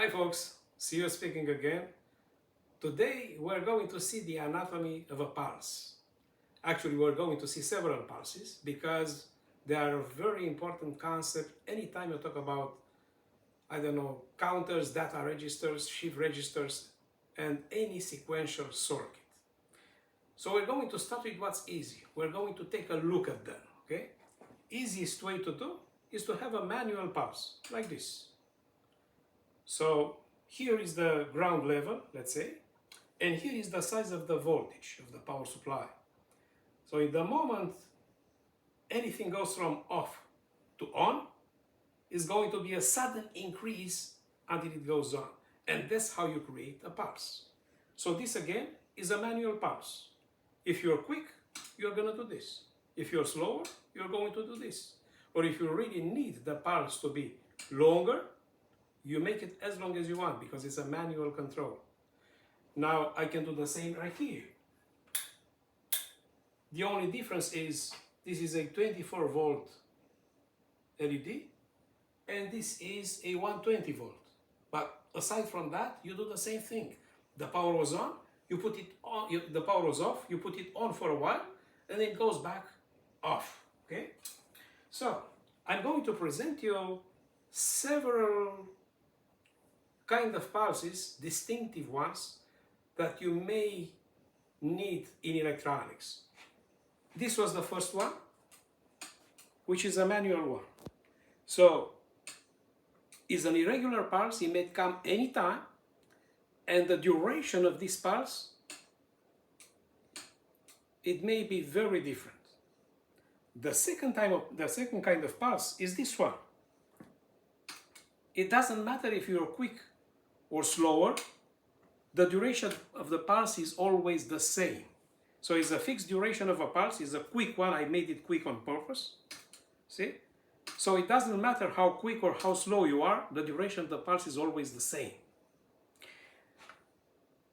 Hi folks, CEO speaking again. Today we're going to see the anatomy of a pulse. Actually, we're going to see several pulses because they are a very important concept anytime you talk about, I don't know, counters, data registers, shift registers, and any sequential circuit. So we're going to start with what's easy. We're going to take a look at them, okay? Easiest way to do is to have a manual pulse, like this. So here is the ground level, let's say, and here is the size of the voltage of the power supply. So in the moment anything goes from off to on, is going to be a sudden increase until it goes on. And that's how you create a pulse. So this again is a manual pulse. If you're quick, you're going to do this. If you're slower, you're going to do this. Or if you really need the pulse to be longer, you make it as long as you want because it's a manual control. Now I can do the same right here. The only difference is this is a 24 volt LED and this is a 120 volt. But aside from that, you do the same thing. The power was on, you put it on, the power was off, you put it on for a while and then it goes back off, okay? So I'm going to present you several kind of pulses, distinctive ones, that you may need in electronics. This was the first one, which is a manual one. So, it's an irregular pulse, it may come anytime, and the duration of this pulse, it may be very different. The second kind of pulse is this one. It doesn't matter if you're quick or slower, the duration of the pulse is always the same. So it's a fixed duration of a pulse, it's a quick one, I made it quick on purpose, see? So it doesn't matter how quick or how slow you are, the duration of the pulse is always the same.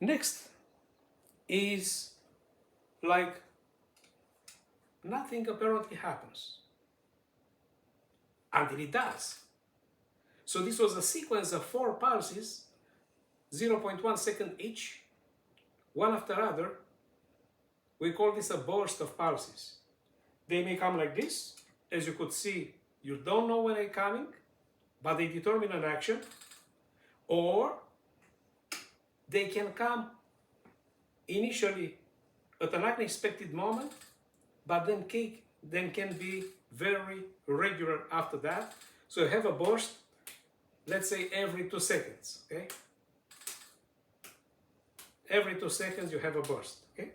Next is like nothing apparently happens until it does. So this was a sequence of 4 pulses, 0.1 second each, one after other. We call this a burst of pulses. They may come like this. As you could see, you don't know when they're coming, but they determine an action. Or they can come initially at an unexpected moment, but then can be very regular after that. So you have a burst, let's say every 2 seconds, okay? Every 2 seconds you have a burst, okay?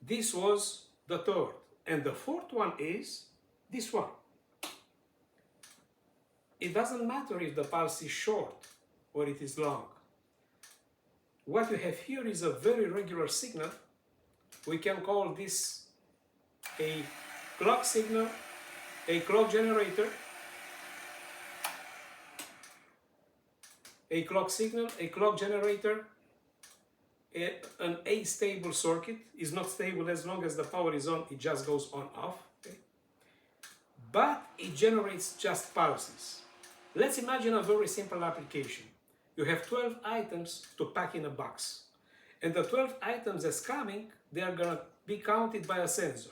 This was the third. And the fourth one is this one. It doesn't matter if the pulse is short or it is long. What you have here is a very regular signal. We can call this a clock signal, a clock generator, a clock signal, a clock generator. An astable circuit is not stable as long as the power is on, it just goes on off, okay? But it generates just pulses. Let's imagine a very simple application. You have 12 items to pack in a box, and the 12 items that's coming, they are going to be counted by a sensor.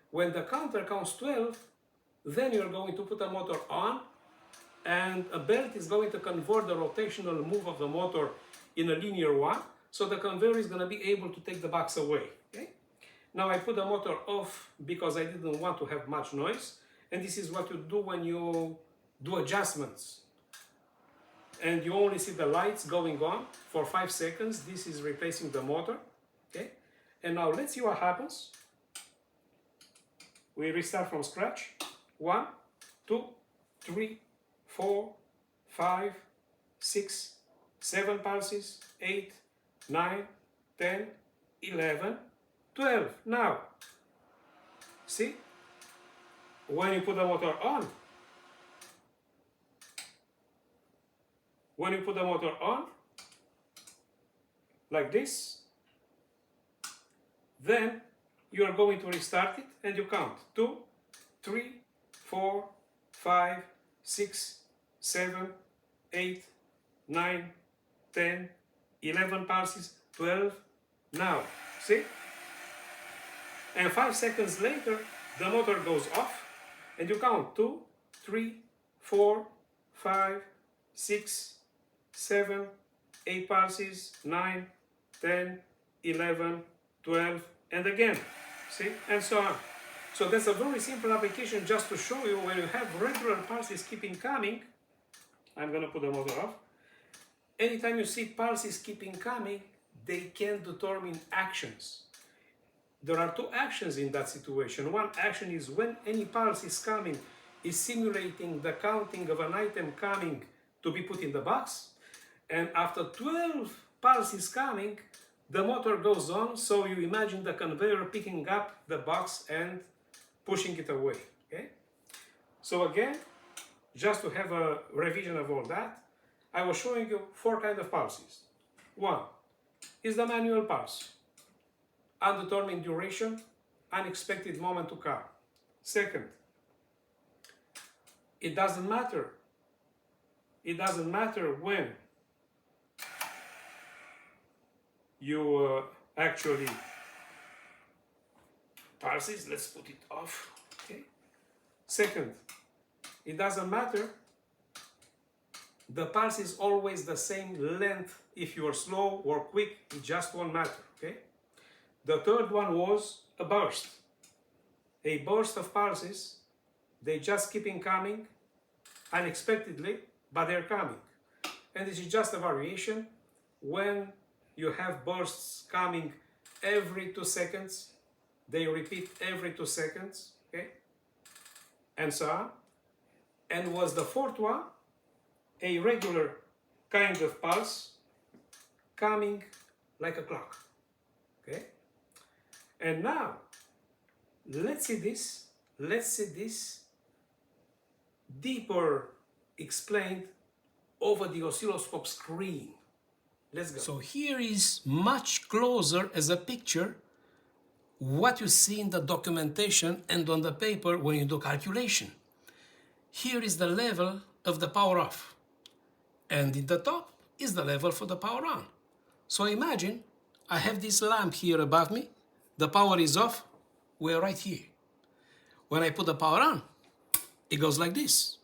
When the counter counts 12, then you're going to put a motor on, and a belt is going to convert the rotational move of the motor in a linear one. So the conveyor is going to be able to take the box away, okay? Now I put the motor off because I didn't want to have much noise. And this is what you do when you do adjustments. And you only see the lights going on for 5 seconds. This is replacing the motor, okay? And now let's see what happens. We restart from scratch. 1, 2, 3, 4, 5, 6, 7 pulses, 8, 9, 10, 11, 12. Now, see, when you put the motor on, like this, then you are going to restart it and you count 2, 3, 4, 5, 6, 7, 8, 9, 10, 11 pulses, 12, now, see? And 5 seconds later, the motor goes off, and you count 2, 3, 4, 5, 6, 7, 8 pulses, 9, 10, 11, 12, and again, see, and so on. So that's a very simple application just to show you when you have regular pulses keeping coming. I'm going to put the motor off. Anytime you see pulses keeping coming, they can determine actions. There are two actions in that situation. One action is when any pulse is coming, is simulating the counting of an item coming to be put in the box. And after 12 pulses coming, the motor goes on, so you imagine the conveyor picking up the box and pushing it away. Okay? So again, just to have a revision of all that, I was showing you 4 kinds of pulses. One is the manual pulse. Undetermined duration, unexpected moment to come. Second, it doesn't matter. It doesn't matter when you actually pulses. Let's put it off. Okay. Second, it doesn't matter. The pulse is always the same length. If you are slow or quick, it just won't matter. Okay. The third one was a burst. A burst of pulses, they just keep on coming unexpectedly, but they're coming. And this is just a variation. When you have bursts coming every 2 seconds, they repeat every 2 seconds, okay? And so on. And was the fourth one, a regular kind of pulse coming like a clock, okay? And now, let's see this deeper explained over the oscilloscope screen. Let's go. So here is much closer as a picture what you see in the documentation and on the paper when you do calculation. Here is the level of the power off, and in the top is the level for the power on. So imagine I have this lamp here above me, the power is off, we're right here. When I put the power on, it goes like this,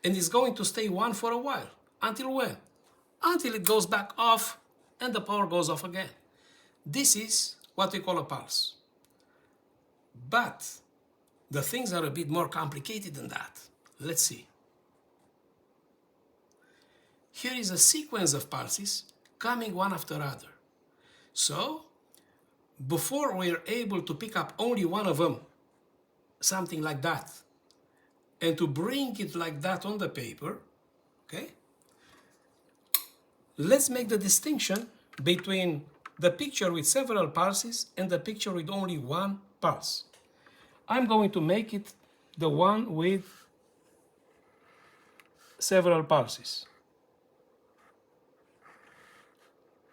and it's going to stay on for a while. Until when? Until it goes back off and the power goes off again. This is what we call a pulse. But the things are a bit more complicated than that. Let's see. Here is a sequence of pulses coming one after other. So, before we're able to pick up only one of them, something like that, and to bring it like that on the paper, okay? Let's make the distinction between the picture with several pulses and the picture with only one pulse. I'm going to make it the one with several pulses.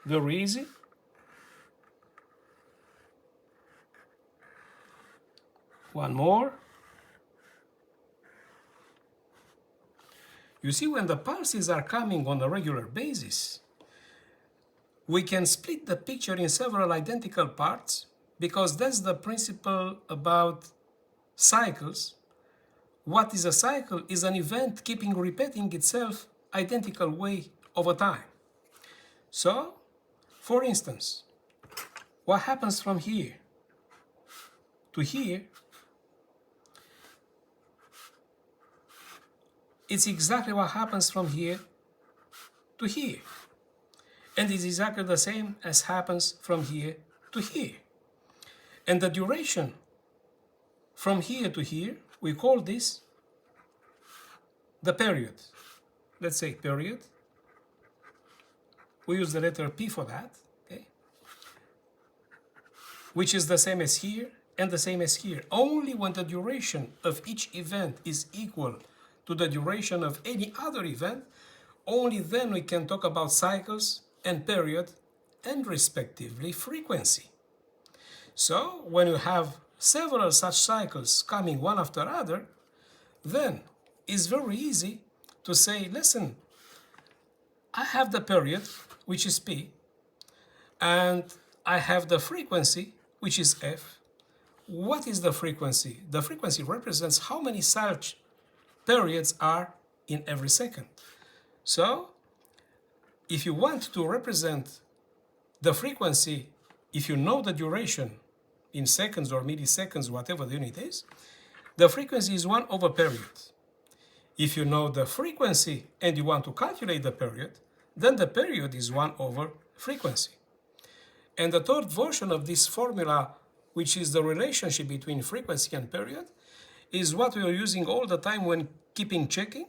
Very easy. One more. You see, when the pulses are coming on a regular basis, we can split the picture in several identical parts, because that's the principle about cycles. What is a cycle is an event keeping repeating itself identical way over time. So, for instance, what happens from here to here, it's exactly what happens from here to here. And it's exactly the same as happens from here to here. And the duration from here to here, we call this the period. Let's say period. We use the letter P for that, okay? Which is the same as here and the same as here. Only when the duration of each event is equal to the duration of any other event, only then we can talk about cycles and period and respectively frequency. So when you have several such cycles coming one after other, then it's very easy to say, listen, I have the period, which is P, and I have the frequency, which is F. What is the frequency? The frequency represents how many such periods are in every second. So, if you want to represent the frequency, if you know the duration in seconds or milliseconds, whatever the unit is, the frequency is 1 over period. If you know the frequency and you want to calculate the period, then the period is 1 over frequency. And the third version of this formula, which is the relationship between frequency and period, is what we are using all the time when keeping checking.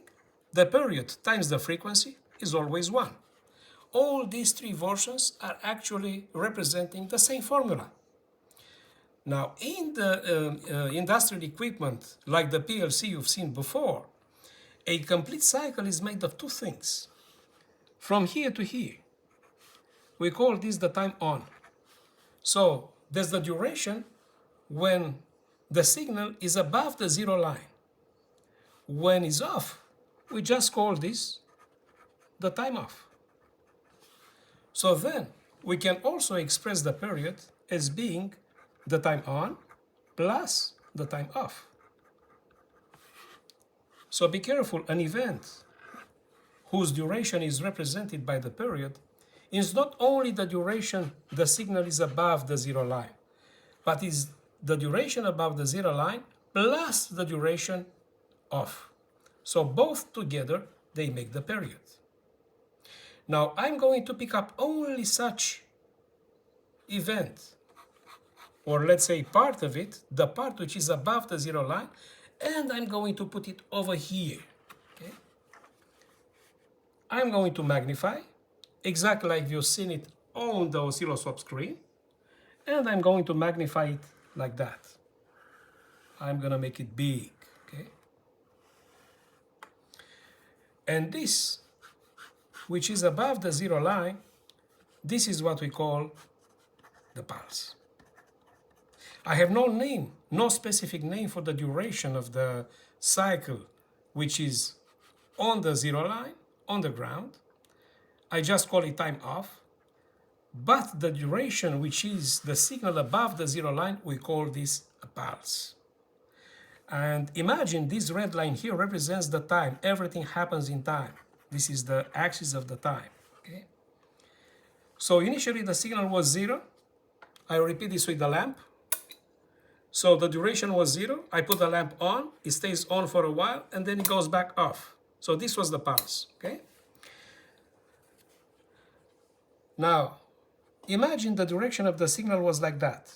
The period times the frequency is always 1. All these three versions are actually representing the same formula. Now, in the industrial equipment, like the PLC you've seen before, a complete cycle is made of two things. From here to here, we call this the time on. So there's the duration when the signal is above the zero line. When it's off, we just call this the time off. So then we can also express the period as being the time on plus the time off. So be careful, an event whose duration is represented by the period is not only the duration the signal is above the zero line, but is the duration above the zero line plus the duration off. So both together, they make the period. Now I'm going to pick up only such event, or let's say part of it, the part which is above the zero line, and I'm going to put it over here. Okay? I'm going to magnify, exactly like you've seen it on the oscilloscope screen, and I'm going to magnify it like that. I'm going to make it big. Okay? And this, which is above the zero line, this is what we call the pulse. I have no name, no specific name for the duration of the cycle, which is on the zero line, on the ground. I just call it time off. But the duration, which is the signal above the zero line, we call this a pulse. And imagine this red line here represents the time. Everything happens in time. This is the axis of the time. Okay? So initially the signal was 0. I repeat this with the lamp. So the duration was 0. I put the lamp on. It stays on for a while, and then it goes back off. So this was the pulse. Okay? Now, imagine the direction of the signal was like that.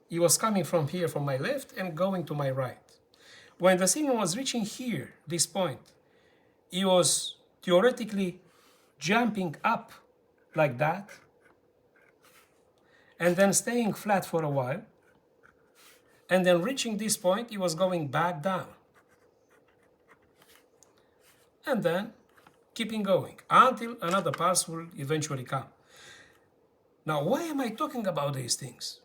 It was coming from here, from my left, and going to my right. When the signal was reaching here, this point, it was theoretically jumping up like that, and then staying flat for a while, and then reaching this point, it was going back down. And then keeping going until another pulse will eventually come. Now, why am I talking about these things?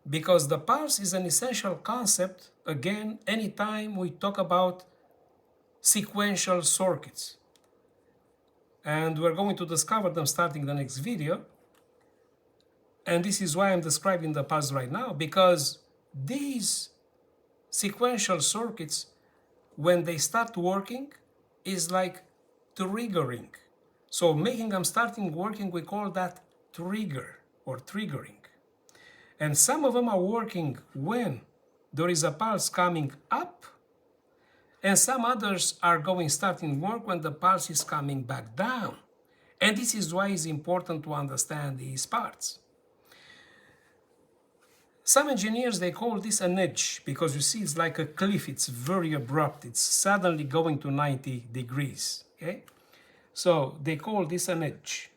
Because the pulse is an essential concept, again, anytime we talk about sequential circuits. And we're going to discover them starting the next video. And this is why I'm describing the pulse right now, because these sequential circuits, when they start working, is like triggering. So making them starting working, we call that trigger or triggering. And some of them are working when there is a pulse coming up, and some others are starting work when the pulse is coming back down. And this is why it's important to understand these parts. Some engineers, they call this an edge, because you see it's like a cliff, it's very abrupt, it's suddenly going to 90 degrees, okay? So they call this an edge.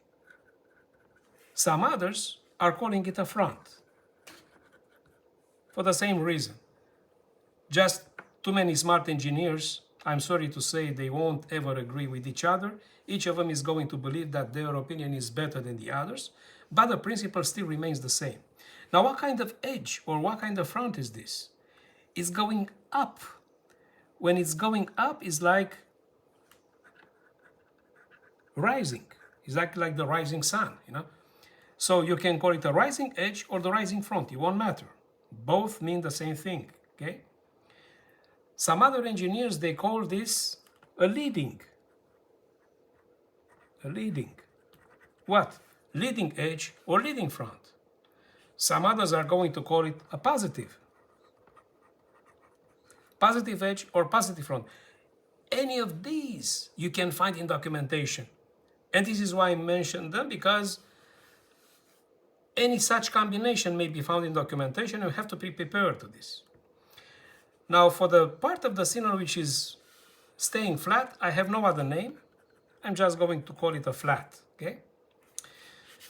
Some others are calling it a front, for the same reason. Just too many smart engineers, I'm sorry to say, they won't ever agree with each other. Each of them is going to believe that their opinion is better than the others, but the principle still remains the same. Now, what kind of edge or what kind of front is this? It's going up. When it's going up, it's like rising. exactly like the rising sun, you know. So you can call it a rising edge or the rising front, it won't matter. Both mean the same thing, okay? Some other engineers, they call this a leading. A leading. What? Leading edge or leading front. Some others are going to call it a positive. Positive edge or positive front. Any of these you can find in documentation. And this is why I mentioned them, because any such combination may be found in documentation. You have to be prepared to this. Now, for the part of the signal which is staying flat, I have no other name. I'm just going to call it a flat, okay?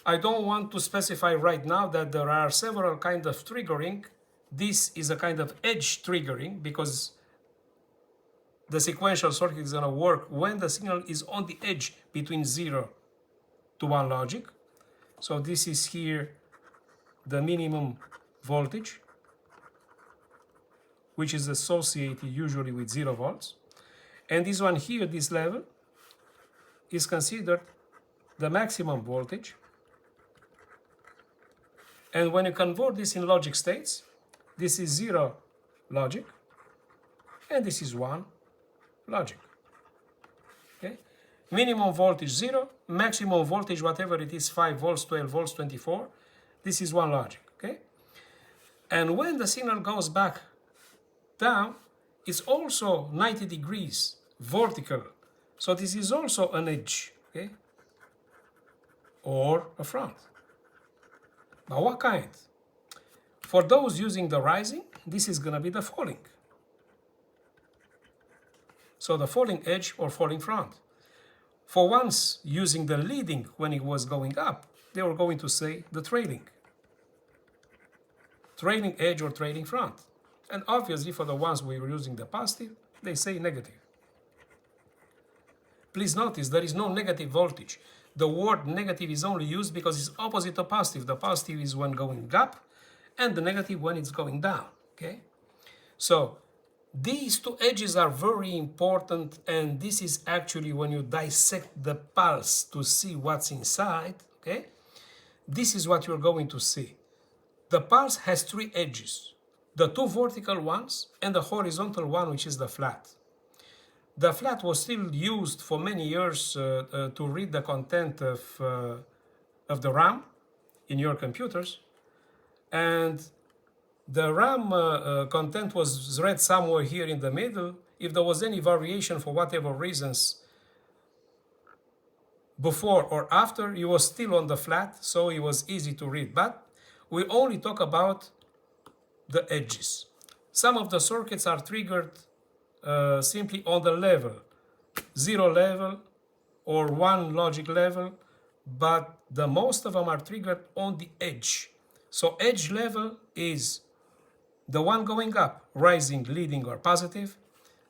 I don't want to specify right now that there are several kinds of triggering. This is a kind of edge triggering because the sequential circuit is going to work when the signal is on the edge between 0 to 1 logic. So this is here the minimum voltage, which is associated usually with 0 volts. And this one here, this level, is considered the maximum voltage. And when you convert this in logic states, this is 0 logic, and this is 1 logic. Okay? Minimum voltage 0, maximum voltage, whatever it is, 5 volts, 12 volts, 24, this is 1 logic. Okay? And when the signal goes back down, it's also 90 degrees vertical. So this is also an edge, okay? Or a front. But what kind? For those using the rising, this is going to be the falling. So the falling edge or falling front. For ones using the leading when it was going up, they were going to say the trailing. Trailing edge or trailing front. And obviously for the ones we were using the positive, they say negative. Please notice there is no negative voltage. The word negative is only used because it's opposite of positive. The positive is when going up and the negative when it's going down, okay? So these two edges are very important, and this is actually when you dissect the pulse to see what's inside, okay? This is what you're going to see. The pulse has 3 edges, the 2 vertical ones and the horizontal one, which is the flat. The flat was still used for many years to read the content of the RAM in your computers, and the RAM content was read somewhere here in the middle. If there was any variation for whatever reasons before or after, it was still on the flat, so it was easy to read. But we only talk about the edges. Some of the circuits are triggered simply on the level, 0 level or 1 logic level, but the most of them are triggered on the edge. So edge level is the one going up, rising, leading or positive,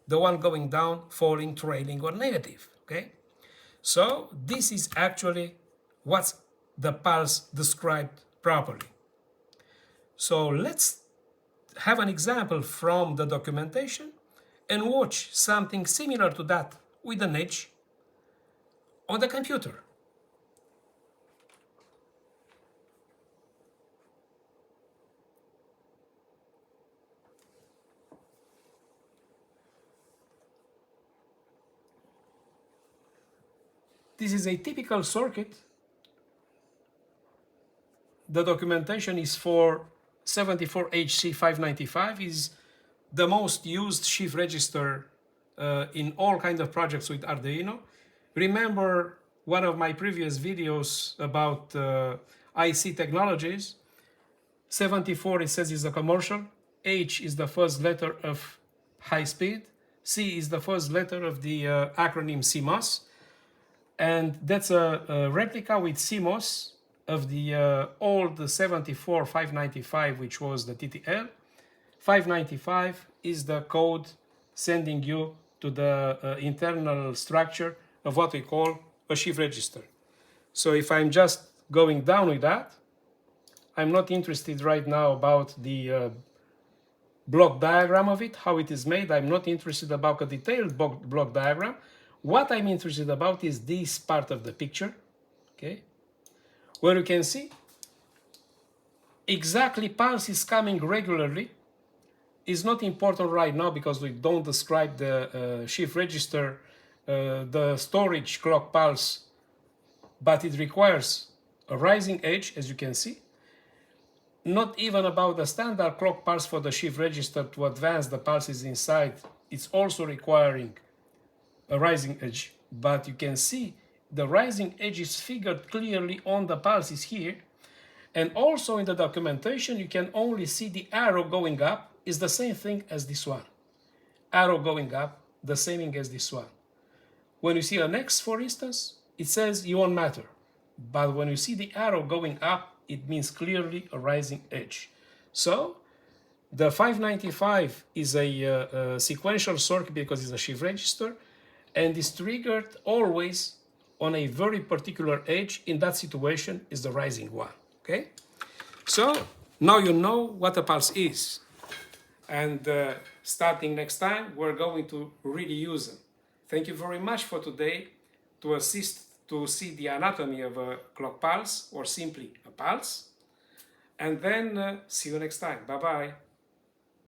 the one going down, falling, trailing or negative, okay? So this is actually what's the pulse described properly. So let's have an example from the documentation and watch something similar to that with an edge on the computer. This is a typical circuit. The documentation is for 74HC595, is the most used shift register in all kinds of projects with Arduino. Remember one of my previous videos about IC technologies. 74, it says, is a commercial. H is the first letter of high speed. C is the first letter of the acronym CMOS. And that's a replica with CMOS of the old 74595, which was the TTL. 595 is the code sending you to the internal structure of what we call a shift register. So if I'm just going down with that, I'm not interested right now about the block diagram of it, how it is made. I'm not interested about a detailed block diagram. What I'm interested about is this part of the picture. okay, where you can see exactly pulses coming regularly is not important right now because we don't describe the shift register, the storage clock pulse, but it requires a rising edge, as you can see. Not even about the standard clock pulse for the shift register to advance the pulses inside. It's also requiring a rising edge, but you can see the rising edge is figured clearly on the pulses here. And also in the documentation, you can only see the arrow going up is the same thing as this one. Arrow going up, the same thing as this one. When you see an X, for instance, it says you won't matter. But when you see the arrow going up, it means clearly a rising edge. So the 595 is a sequential circuit because it's a shift register, and is triggered always on a very particular edge. In that situation is the rising one. Okay, so now you know what a pulse is, and starting next time we're going to really use them. Thank you very much for today. To assist to see the anatomy of a clock pulse or simply a pulse, and then see you next time. Bye bye.